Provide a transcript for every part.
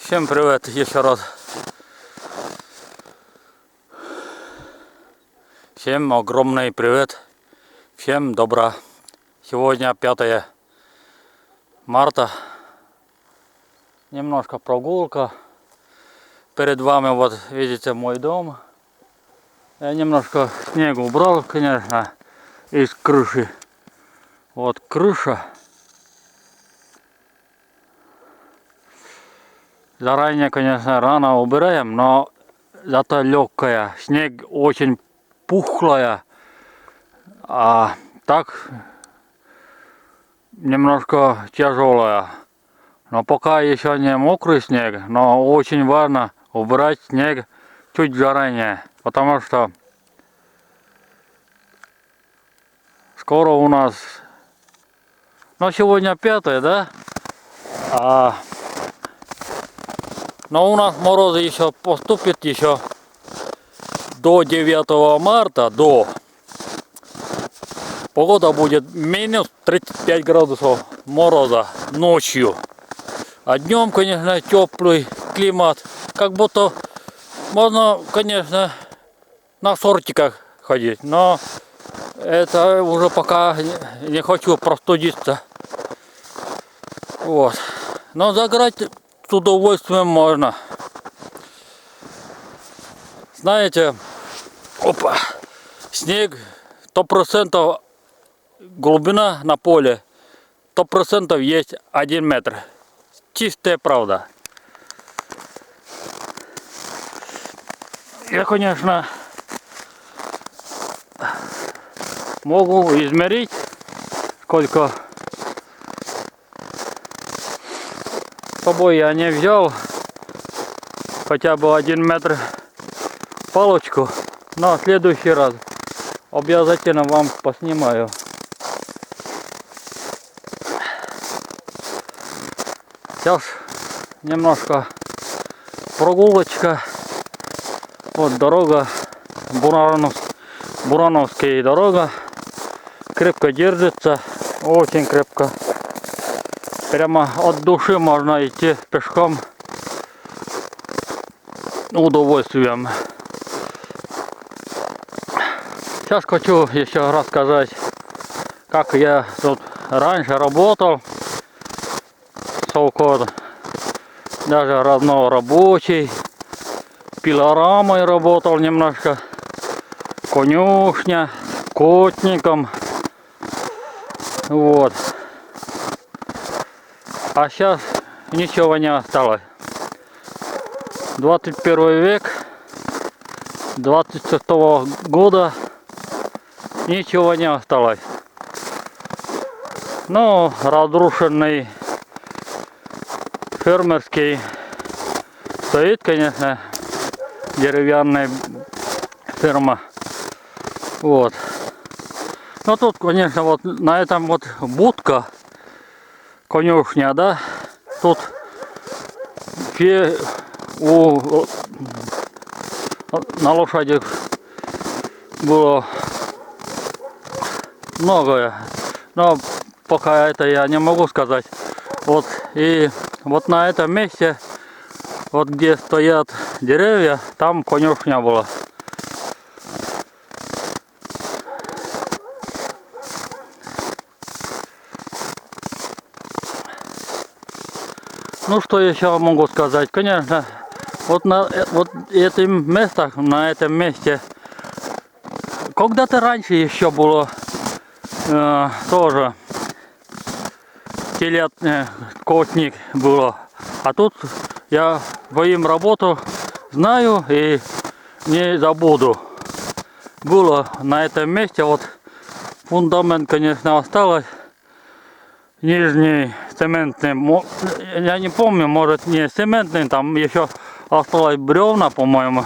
Всем привет еще раз. Всем огромный привет. Всем добра. Сегодня 5 марта. Немножко прогулка. Перед вами вот видите мой дом. Я немножко снега убрал, конечно, из крыши. Вот крыша. Заранее, конечно, рано убираем, но зато легкая. Снег очень пухлая. А так немножко тяжелая. Но пока еще не мокрый снег, но очень важно убрать снег чуть заранее. Потому что скоро у нас, ну сегодня 5, да? Но у нас морозы еще поступят еще до 9 марта, погода будет минус 35 градусов мороза ночью. А днем, конечно, теплый климат. Как будто можно, конечно, на шортиках ходить. Но это уже пока не хочу простудиться. Вот. Но загорать с удовольствием можно. Знаете, опа, снег 100% глубина на поле, 100% есть 1 метр. Чистая правда. Я, конечно, могу измерить, сколько. С собой я не взял хотя бы 1 метр палочку, но в следующий раз обязательно вам поснимаю. Сейчас немножко прогулочка. Вот дорога, Бурановская дорога, крепко держится, очень крепко. Прямо от души можно идти пешком удовольствием. Сейчас хочу еще рассказать, как я тут раньше работал. Совхоз, даже разнорабочий, пилорамой работал немножко, конюшня, скотником. Вот. А сейчас ничего не осталось. 21 век, 26-го года ничего не осталось. Ну, разрушенный фермерский стоит, конечно, деревянная ферма. Вот. Но тут, конечно, вот на этом вот будка, конюшня, да, тут на лошадях было многое, но пока это я не могу сказать. Вот и вот на этом месте, вот где стоят деревья, там конюшня была. Ну что еще могу сказать? Конечно, вот на этим местах, на этом месте, когда-то раньше еще было тоже скотник было. А тут я своим работу знаю и не забуду. Было на этом месте, вот фундамент, конечно, осталось. Нижний цементный, я не помню, может не цементный, там еще осталось бревна, по-моему,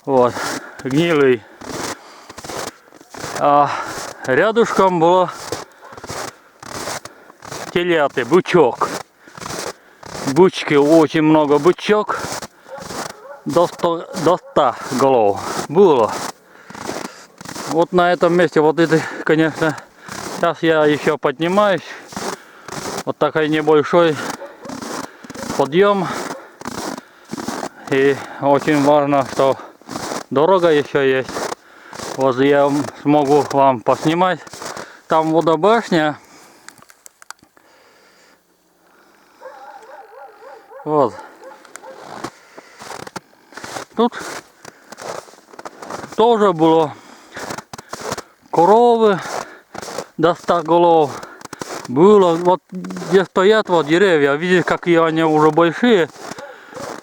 вот, гнилый. А рядышком было теляты, бычок. Бычки, очень много бычок, до 100 голов было. Вот на этом месте, вот это, конечно, сейчас я еще поднимаюсь. Вот такой небольшой подъем. И очень важно, что дорога еще есть. Вот я смогу вам поснимать. Там водобашня. Вот. Тут тоже было коровы до 100 голов. Было, вот где стоят вот деревья, видите, какие они уже большие.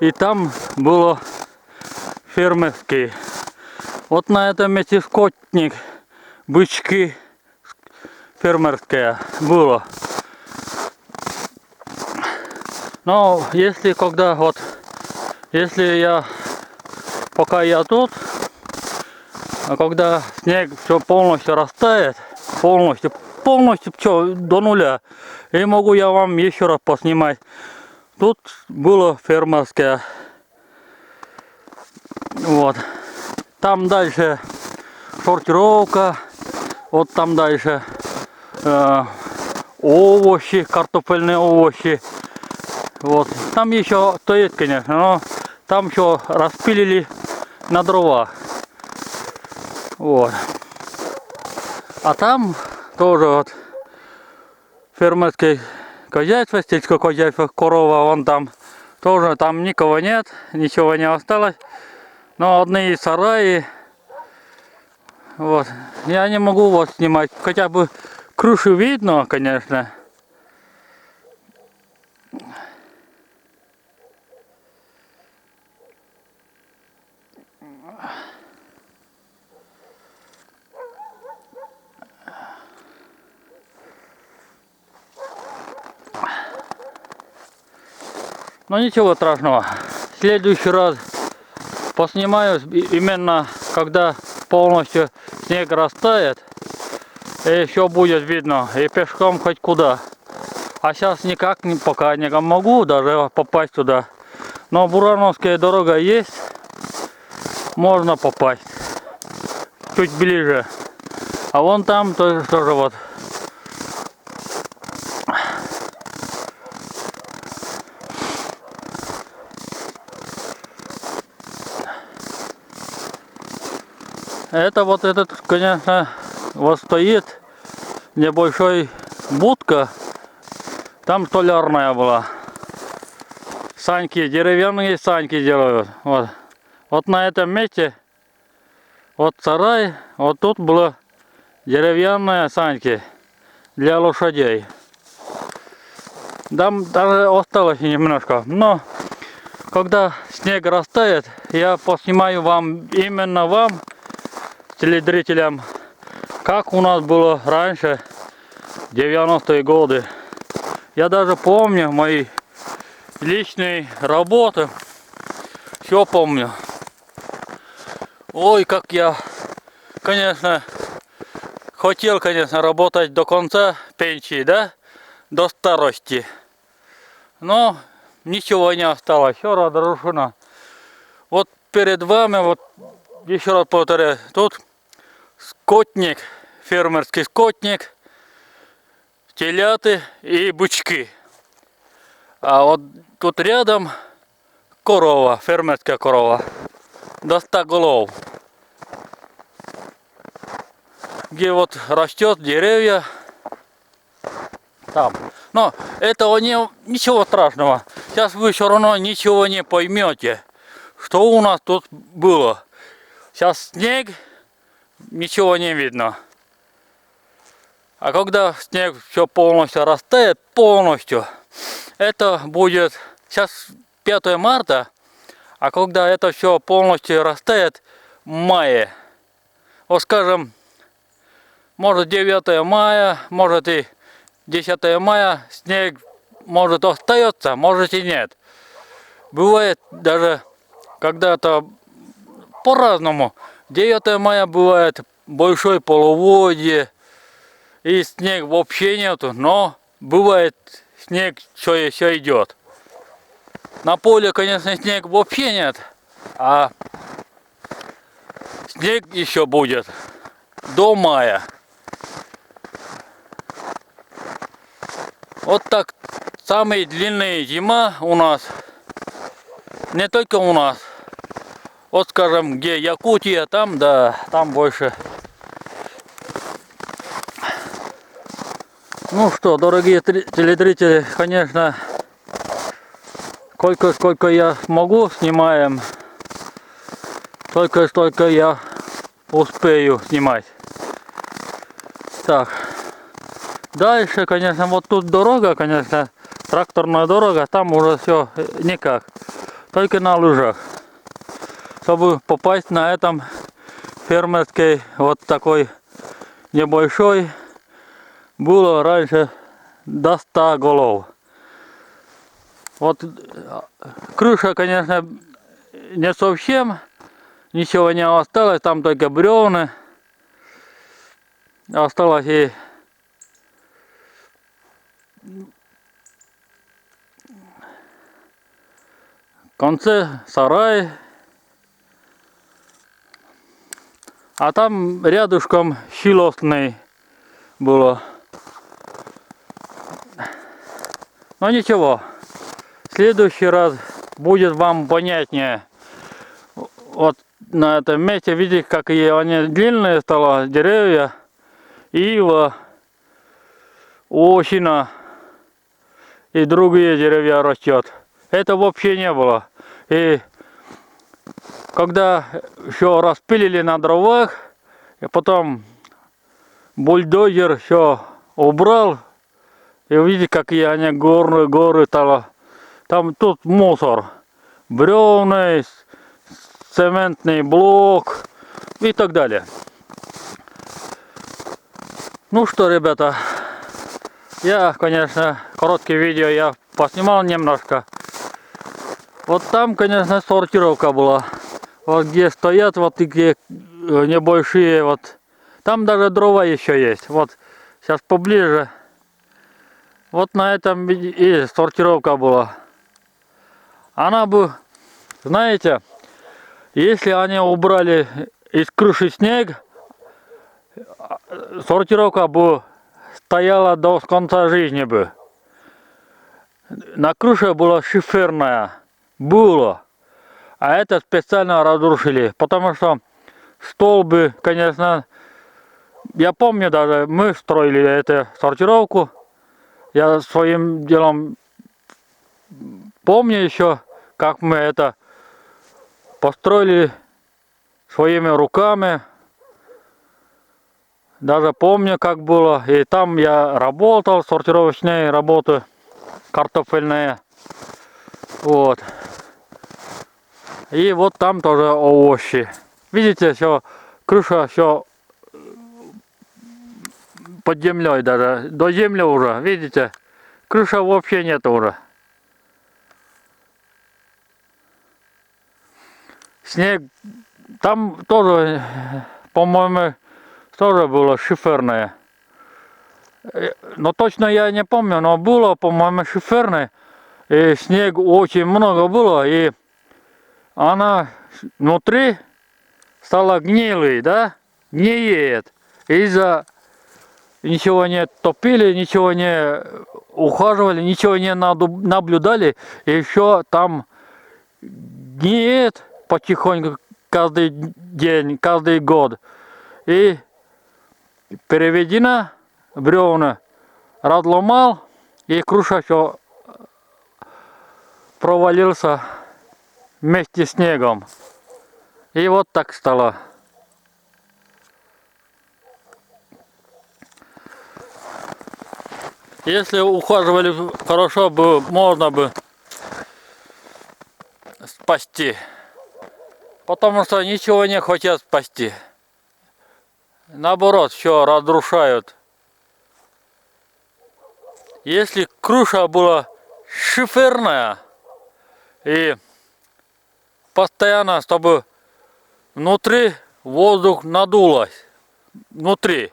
И там было фермерские. Вот на этом месте скотник, бычки фермерское было. Но если когда вот, если я, пока я тут, а когда снег все полностью растает, полностью все до нуля, и могу я вам еще раз поснимать. Тут было фермерское. Вот. Там дальше сортировка. Вот там дальше овощи, картофельные овощи. Вот. Там еще стоит, конечно, но там еще распилили на дрова. Вот. А там тоже вот фермерское хозяйство, сельское хозяйство, корова, вон там тоже, там никого нет, ничего не осталось. Но одни сараи. Вот. Я не могу вот снимать, хотя бы крышу видно, конечно. Но ничего страшного. В следующий раз поснимаю именно когда полностью снег растает. И еще будет видно. И пешком хоть куда. А сейчас никак пока не могу даже попасть туда. Но Бурановская дорога есть. Можно попасть. Чуть ближе. А вон там тоже вот. Это вот этот, конечно, вот стоит небольшой будка. Там столярная была. Саньки, деревянные саньки делают. Вот. Вот на этом месте, вот сарай, вот тут было деревянные саньки для лошадей. Там даже осталось немножко. Но когда снег растает, я поснимаю вам, именно вам, телезрителям, как у нас было раньше, 90-е годы. Я даже помню мои личные работы. Все помню. Ой, как я, конечно, хотел, конечно, работать до конца пенсии, да, до старости. Но ничего не осталось, все разрушено. Вот перед вами, вот еще раз повторяю, тут скотник, фермерский скотник, теляты и бычки. А вот тут рядом корова, фермерская корова, до 100 голов. Где вот растет деревья. Там. Но этого ничего страшного. Сейчас вы все равно ничего не поймете, что у нас тут было. Сейчас снег, ничего не видно. А когда снег все полностью растает, полностью, это будет сейчас 5 марта, а когда это все полностью растает в мае, вот скажем, может 9 мая, может и 10 мая, снег может остается, может и нет. Бывает даже когда-то по-разному. 9 мая бывает большое половодье, и снег вообще нету, но бывает снег еще идет. На поле, конечно, снег вообще нет, а снег еще будет до мая. Вот так самые длинные зима у нас не только у нас. Вот скажем, где Якутия, там, да, там больше. Ну что, дорогие телезрители, конечно, сколько я смогу снимаем, столько я успею снимать. Так, дальше, конечно, вот тут дорога, конечно, тракторная дорога, там уже все никак, только на лыжах. Чтобы попасть на этом фермерский вот такой небольшой, было раньше до 100 голов. Вот крыша, конечно, не совсем, ничего не осталось, там только бревна. Осталось и в конце сарай. А там рядышком силосный было. Но ничего, в следующий раз будет вам понятнее. Вот на этом месте, видите, какие они длинные стали деревья. Ива, осина и другие деревья растет. Это вообще не было. И когда все распилили на дровах, и потом бульдозер все убрал, и видите, какие они горы стали. Там тут мусор, бревна, цементный блок и так далее. Ну что, ребята, я, конечно, короткое видео я поснимал немножко. Вот там, конечно, сортировка была. Вот где стоят вот такие небольшие, вот. Там даже дрова еще есть. Вот сейчас поближе. Вот на этом и сортировка была. Она бы, знаете, если они убрали из крыши снег, сортировка бы стояла до конца жизни бы. На крыше была шиферная. Было. А это специально разрушили. Потому что столбы, конечно, я помню даже, мы строили эту сортировку. Я своим делом помню еще, как мы это построили своими руками. Даже помню, как было. И там я работал, сортировочные работы, картофельные. Вот. И вот там тоже овощи. Видите, все, крыша все под землей даже. До земли уже, видите? Крыша вообще нет уже. Снег там тоже, по-моему, тоже было шиферное. Но точно я не помню, но было, по-моему, шиферное. И снег очень много было, и она внутри стала гнилой, да? Гниет. Из-за ничего не топили, ничего не ухаживали, ничего не наблюдали. И еще там гниет потихоньку каждый день, каждый год. И переведена бревна, разломал, и круша все провалился вместе с снегом. И вот так стало. Если ухаживали хорошо, бы можно бы спасти. Потому что ничего не хотят спасти. Наоборот, все разрушают. Если крыша была шиферная и постоянно, чтобы внутри воздух надулось, внутри,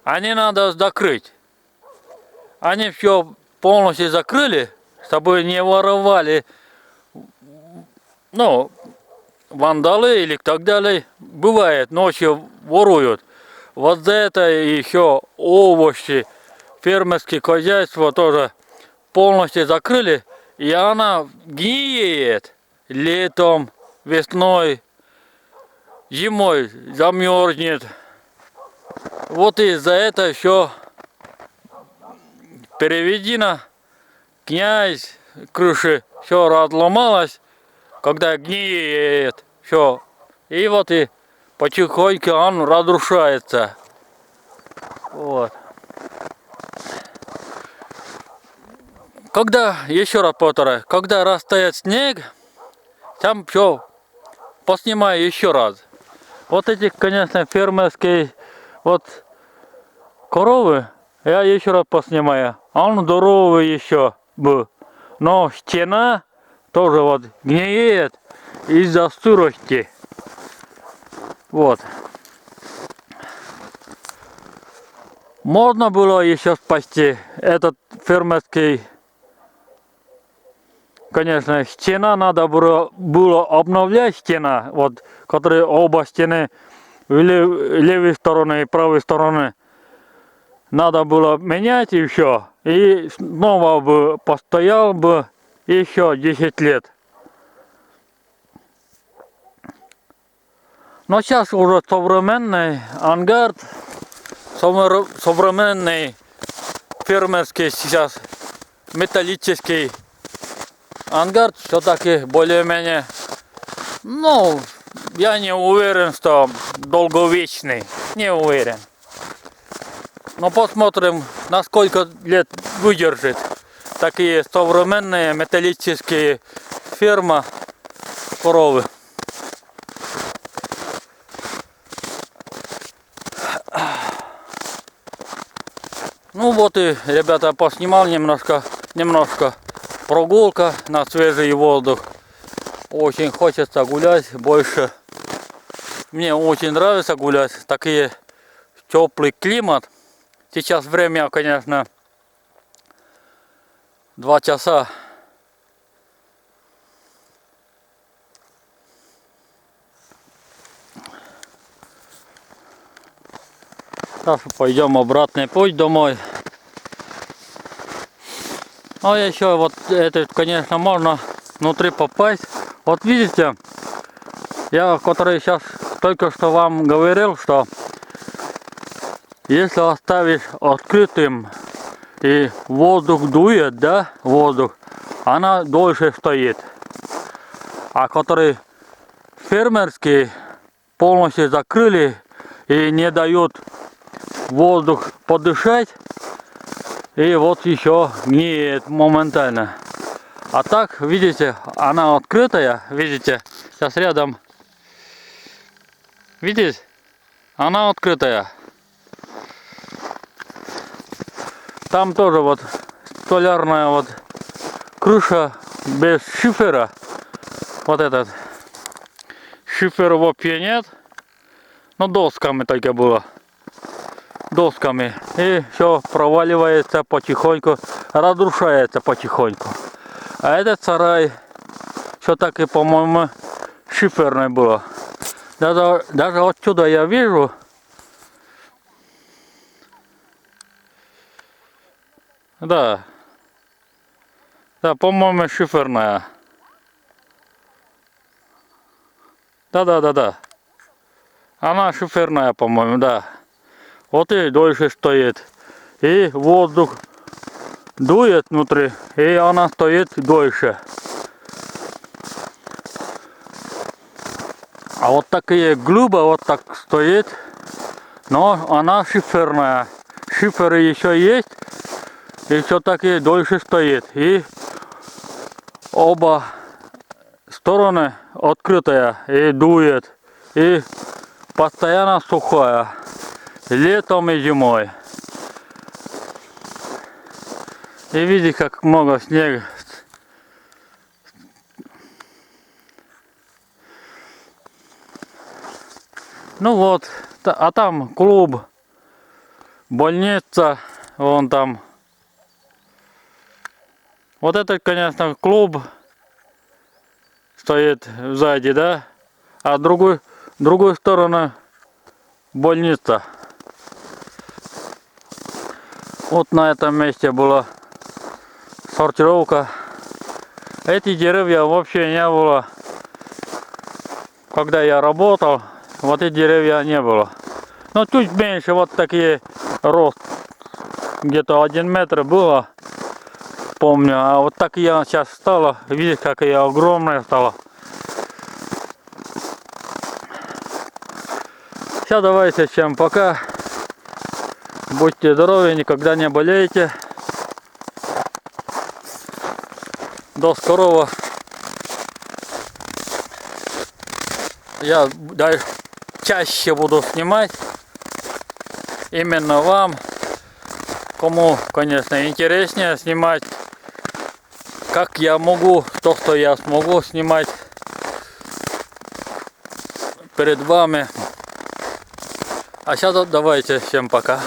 а не надо закрыть. Они все полностью закрыли, чтобы не воровали, ну, вандалы или так далее. Бывает, ночью воруют. Вот за это еще овощи, фермерские хозяйства тоже полностью закрыли, и она гниет. летом, весной, зимой замерзнет. Вот из-за этого все переведено. Князь крыши все разломалось, когда гниет все. И вот и потихоньку он разрушается. Вот. Когда, еще раз повторяю, когда растает снег, там все поснимаю еще раз. Вот эти, конечно, фермерские вот коровы, я еще раз поснимаю. Он здоровый еще был. Но стена тоже вот гниет из-за сырости. Вот. Можно было еще спасти этот фермерский. Конечно, стена надо было обновлять, стена, вот, которые оба стены, левой стороны и правой стороны, надо было менять и все. И снова бы постоял бы еще 10 лет. Но сейчас уже современный ангар, современный фермерский сейчас металлический ангар все-таки более-менее, ну, я не уверен, что долговечный, не уверен. Но посмотрим, насколько лет выдержит такие современные металлические фермы коровы. Ну вот и, ребята, поснимал немножко прогулка на свежий воздух. Очень хочется гулять больше. Мне очень нравится гулять. Такие теплый климат. Сейчас время, конечно, 2 часа. Так что пойдем обратный путь домой. А еще вот это, конечно, можно внутри попасть. Вот видите, я, который сейчас только что вам говорил, что если оставишь открытым и воздух дует, да, воздух, она дольше стоит. А который фермерские полностью закрыли и не дают воздух подышать, и вот еще гниет моментально. А так, видите, она открытая, видите, сейчас рядом, видите, она открытая. Там тоже вот столярная вот крыша без шифера. Вот этот шифер вообще нет, но досками только было. Досками. И все проваливается потихоньку, разрушается потихоньку. А этот сарай все-таки, по-моему, шиферный было. Даже отсюда я вижу. Да. Да, по-моему, шиферная. Да. Она шиферная, по-моему, да. Вот и дольше стоит. И воздух дует внутри, и она стоит дольше. А вот такие глыбы вот так стоит, но она шиферная. Шиферы еще есть, и все-таки дольше стоит. И оба стороны открытая, и дует, и постоянно сухая. Летом и зимой. И видите, как много снега. Ну вот, а там клуб, больница, вон там. Вот это, конечно, клуб стоит сзади, да? А другую сторону больница. Вот на этом месте была сортировка. Эти деревья вообще не было когда я работал, вот эти деревья не было. Но чуть меньше, вот такие рост. Где-то 1 метр было, помню. А вот так я сейчас стала. Видите, как я огромная стала. Все, давайте, всем пока. Будьте здоровы, никогда не болейте. До скорого. Я дальше чаще буду снимать. Именно вам. Кому, конечно, интереснее снимать. Как я могу, то, что я смогу снимать перед вами. А сейчас давайте, всем пока.